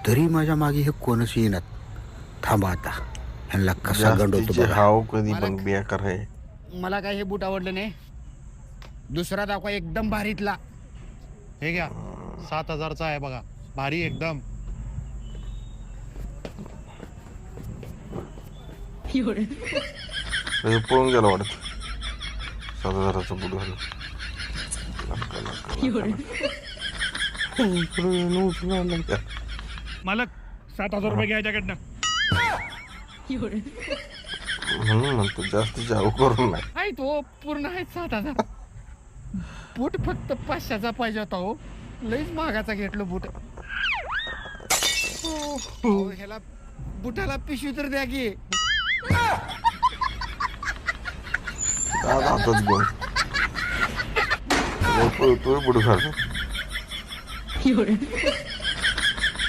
तरी माझ्या मागे हे कोणच येणार. थांबा आता ह्यांना कसा गंडवतो जास्तीचे बघा. हाव कधी पण बेकार आहे. मला काय हे बूट आवडलं नाही. दुसरा दाखवा एकदम भारीतला. हे घ्या 7,000चा आहे बघा, भारी एकदम. हे पळून गेला वाटत. 7,000चा बुट घालून. मालक 7,000 रुपये घ्यायच्याकडनं. म्हणून म्हणतो जास्तीचे हाव करून नाही. आहे तो पूर्ण आहे 7,000. बूट फक्त 500चा पाहिजे होता हो. लईच महागाचा घेतलं बूट. ह्याला बुटाला पिशवी तर द्या की. हातात घेऊन पळतोय बुट घालून.